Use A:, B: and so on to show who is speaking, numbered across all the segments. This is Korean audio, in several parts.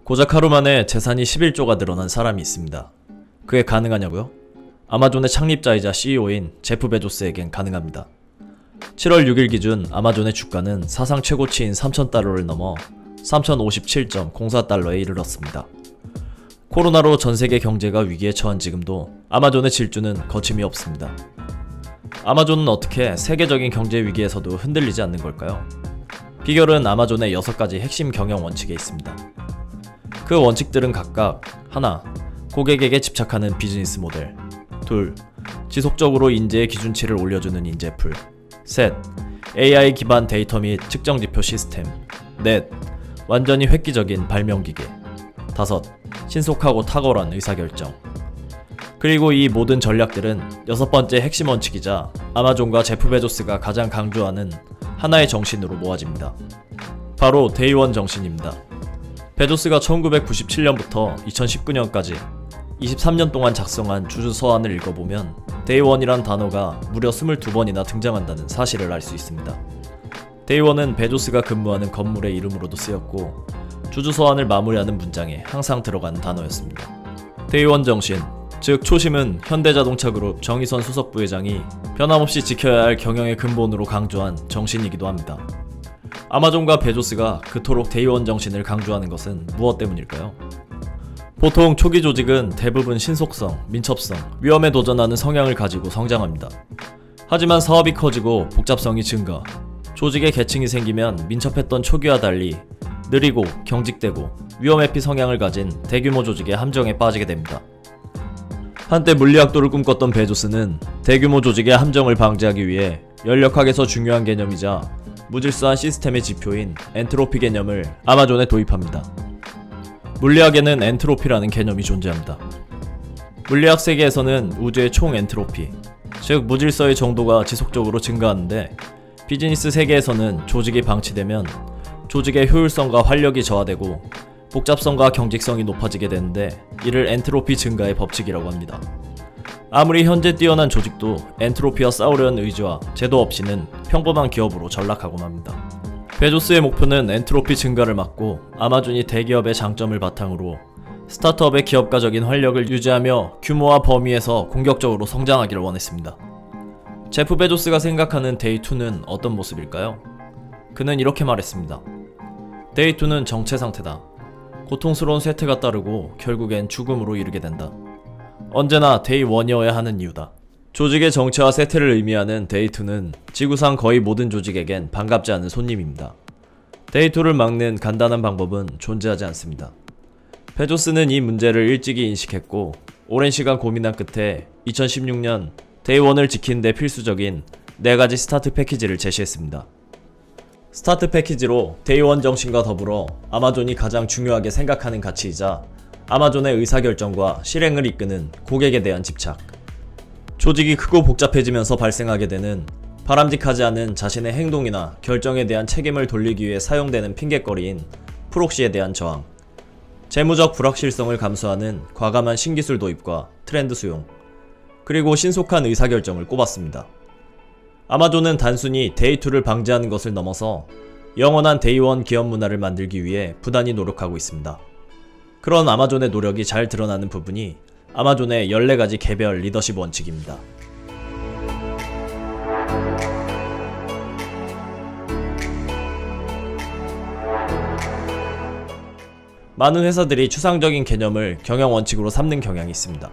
A: 고작 하루 만에 재산이 11조가 늘어난 사람이 있습니다. 그게 가능하냐고요? 아마존의 창립자이자 CEO인 제프 베조스에겐 가능합니다. 7월 6일 기준 아마존의 주가는 사상 최고치인 3,000달러를 넘어 3,057.04달러에 이르렀습니다. 코로나로 전세계 경제가 위기에 처한 지금도 아마존의 질주는 거침이 없습니다. 아마존은 어떻게 세계적인 경제 위기에서도 흔들리지 않는 걸까요? 비결은 아마존의 6가지 핵심 경영 원칙에 있습니다. 그 원칙들은 각각: 하나, 고객에게 집착하는 비즈니스 모델. 둘, 지속적으로 인재의 기준치를 올려주는 인재풀. 셋, AI 기반 데이터 및 측정 지표 시스템. 넷, 완전히 획기적인 발명기계. 다섯, 신속하고 탁월한 의사결정. 그리고 이 모든 전략들은 6번째 핵심 원칙이자 아마존과 제프 베조스가 가장 강조하는 하나의 정신으로 모아집니다. 바로 데이원 정신입니다. 베조스가 1997년부터 2019년까지 23년 동안 작성한 주주 서한을 읽어보면 데이원이란 단어가 무려 22번이나 등장한다는 사실을 알 수 있습니다. 데이원은 베조스가 근무하는 건물의 이름으로도 쓰였고 주주 서한을 마무리하는 문장에 항상 들어가는 단어였습니다. 데이원 정신, 즉 초심은 현대자동차그룹 정의선 수석부회장이 변함없이 지켜야 할 경영의 근본으로 강조한 정신이기도 합니다. 아마존과 베조스가 그토록 데이원 정신을 강조하는 것은 무엇 때문일까요? 보통 초기 조직은 대부분 신속성, 민첩성, 위험에 도전하는 성향을 가지고 성장합니다. 하지만 사업이 커지고 복잡성이 증가, 조직의 계층이 생기면 민첩했던 초기와 달리 느리고 경직되고 위험회피 성향을 가진 대규모 조직의 함정에 빠지게 됩니다. 한때 물리학도를 꿈꿨던 베조스는 대규모 조직의 함정을 방지하기 위해 연력학에서 중요한 개념이자 무질서한 시스템의 지표인 엔트로피 개념을 아마존에 도입합니다. 물리학에는 엔트로피라는 개념이 존재합니다. 물리학 세계에서는 우주의 총 엔트로피, 즉 무질서의 정도가 지속적으로 증가하는데, 비즈니스 세계에서는 조직이 방치되면 조직의 효율성과 활력이 저하되고 복잡성과 경직성이 높아지게 되는데, 이를 엔트로피 증가의 법칙이라고 합니다. 아무리 현재 뛰어난 조직도 엔트로피와 싸우려는 의지와 제도 없이는 평범한 기업으로 전락하곤 합니다. 베조스의 목표는 엔트로피 증가를 막고 아마존이 대기업의 장점을 바탕으로 스타트업의 기업가적인 활력을 유지하며 규모와 범위에서 공격적으로 성장하기를 원했습니다. 제프 베조스가 생각하는 데이2는 어떤 모습일까요? 그는 이렇게 말했습니다. 데이2는 정체 상태다. 고통스러운 쇠퇴가 따르고 결국엔 죽음으로 이르게 된다. 언제나 데이1이어야 하는 이유다. 조직의 정체와 쇠퇴를 의미하는 데이2는 지구상 거의 모든 조직에겐 반갑지 않은 손님입니다. 데이2를 막는 간단한 방법은 존재하지 않습니다. 베조스는 이 문제를 일찍이 인식했고 오랜 시간 고민한 끝에 2016년 데이1을 지키는 데 필수적인 4가지 스타트 패키지를 제시했습니다. 스타트 패키지로 데이1 정신과 더불어 아마존이 가장 중요하게 생각하는 가치이자 아마존의 의사결정과 실행을 이끄는 고객에 대한 집착, 조직이 크고 복잡해지면서 발생하게 되는 바람직하지 않은 자신의 행동이나 결정에 대한 책임을 돌리기 위해 사용되는 핑곗거리인 프록시에 대한 저항, 재무적 불확실성을 감수하는 과감한 신기술 도입과 트렌드 수용, 그리고 신속한 의사결정을 꼽았습니다. 아마존은 단순히 데이2를 방지하는 것을 넘어서 영원한 데이1 기업 문화를 만들기 위해 부단히 노력하고 있습니다. 그런 아마존의 노력이 잘 드러나는 부분이 아마존의 14가지 개별 리더십 원칙입니다. 많은 회사들이 추상적인 개념을 경영 원칙으로 삼는 경향이 있습니다.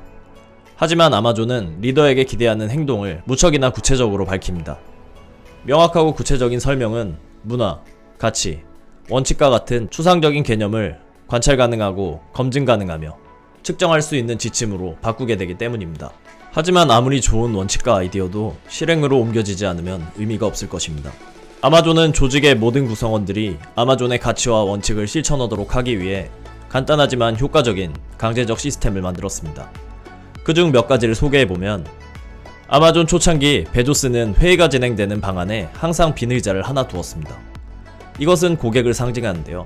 A: 하지만 아마존은 리더에게 기대하는 행동을 무척이나 구체적으로 밝힙니다. 명확하고 구체적인 설명은 문화, 가치, 원칙과 같은 추상적인 개념을 관찰 가능하고 검증 가능하며 측정할 수 있는 지침으로 바꾸게 되기 때문입니다. 하지만 아무리 좋은 원칙과 아이디어도 실행으로 옮겨지지 않으면 의미가 없을 것입니다. 아마존은 조직의 모든 구성원들이 아마존의 가치와 원칙을 실천하도록 하기 위해 간단하지만 효과적인 강제적 시스템을 만들었습니다. 그중 몇 가지를 소개해보면, 아마존 초창기 베조스는 회의가 진행되는 방 안에 항상 빈 의자를 하나 두었습니다. 이것은 고객을 상징하는데요.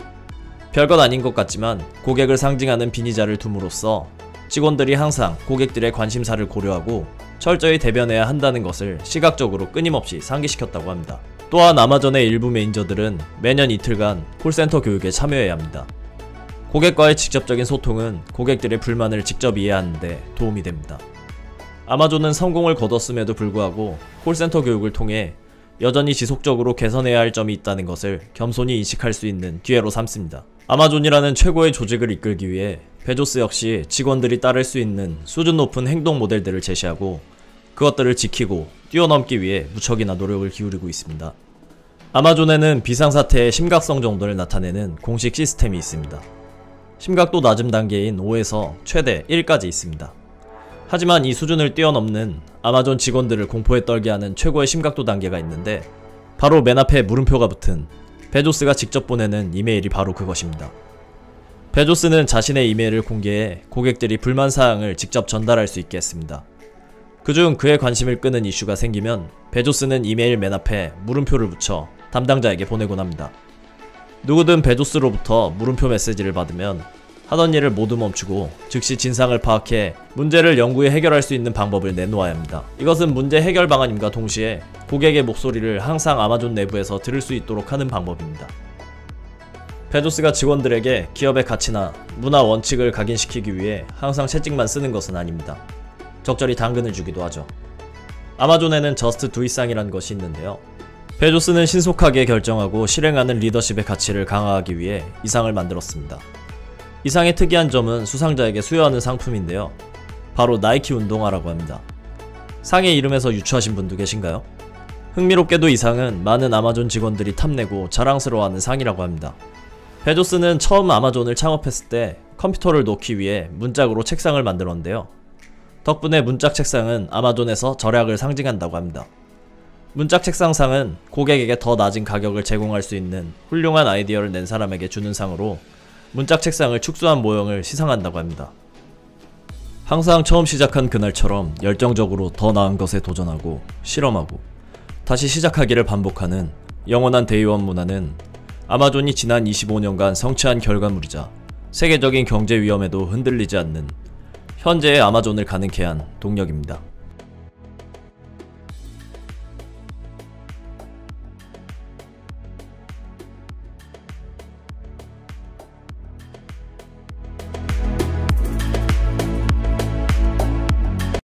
A: 별것 아닌 것 같지만 고객을 상징하는 빈 의자를 둠으로써 직원들이 항상 고객들의 관심사를 고려하고 철저히 대변해야 한다는 것을 시각적으로 끊임없이 상기시켰다고 합니다. 또한 아마존의 일부 매니저들은 매년 이틀간 콜센터 교육에 참여해야 합니다. 고객과의 직접적인 소통은 고객들의 불만을 직접 이해하는 데 도움이 됩니다. 아마존은 성공을 거뒀음에도 불구하고 콜센터 교육을 통해 여전히 지속적으로 개선해야 할 점이 있다는 것을 겸손히 인식할 수 있는 기회로 삼습니다. 아마존이라는 최고의 조직을 이끌기 위해 베조스 역시 직원들이 따를 수 있는 수준 높은 행동 모델들을 제시하고 그것들을 지키고 뛰어넘기 위해 무척이나 노력을 기울이고 있습니다. 아마존에는 비상사태의 심각성 정도를 나타내는 공식 시스템이 있습니다. 심각도 낮음 단계인 5에서 최대 1까지 있습니다. 하지만 이 수준을 뛰어넘는 아마존 직원들을 공포에 떨게 하는 최고의 심각도 단계가 있는데 바로 맨 앞에 물음표가 붙은 베조스가 직접 보내는 이메일이 바로 그것입니다. 베조스는 자신의 이메일을 공개해 고객들이 불만사항을 직접 전달할 수 있게 했습니다. 그중 그의 관심을 끄는 이슈가 생기면 베조스는 이메일 맨 앞에 물음표를 붙여 담당자에게 보내곤 합니다. 누구든 베조스로부터 물음표 메시지를 받으면 하던 일을 모두 멈추고 즉시 진상을 파악해 문제를 연구해 해결할 수 있는 방법을 내놓아야 합니다. 이것은 문제 해결 방안임과 동시에 고객의 목소리를 항상 아마존 내부에서 들을 수 있도록 하는 방법입니다. 베조스가 직원들에게 기업의 가치나 문화 원칙을 각인시키기 위해 항상 채찍만 쓰는 것은 아닙니다. 적절히 당근을 주기도 하죠. 아마존에는 저스트 두 이상이라는 것이 있는데요. 베조스는 신속하게 결정하고 실행하는 리더십의 가치를 강화하기 위해 이 상을 만들었습니다. 이 상의 특이한 점은 수상자에게 수여하는 상품인데요. 바로 나이키 운동화라고 합니다. 상의 이름에서 유추하신 분도 계신가요? 흥미롭게도 이 상은 많은 아마존 직원들이 탐내고 자랑스러워하는 상이라고 합니다. 베조스는 처음 아마존을 창업했을 때 컴퓨터를 놓기 위해 문짝으로 책상을 만들었는데요. 덕분에 문짝 책상은 아마존에서 절약을 상징한다고 합니다. 문짝 책상상은 고객에게 더 낮은 가격을 제공할 수 있는 훌륭한 아이디어를 낸 사람에게 주는 상으로 문짝 책상을 축소한 모형을 시상한다고 합니다. 항상 처음 시작한 그날처럼 열정적으로 더 나은 것에 도전하고 실험하고 다시 시작하기를 반복하는 영원한 데이원 문화는 아마존이 지난 25년간 성취한 결과물이자 세계적인 경제 위험에도 흔들리지 않는 현재의 아마존을 가능케 한 동력입니다.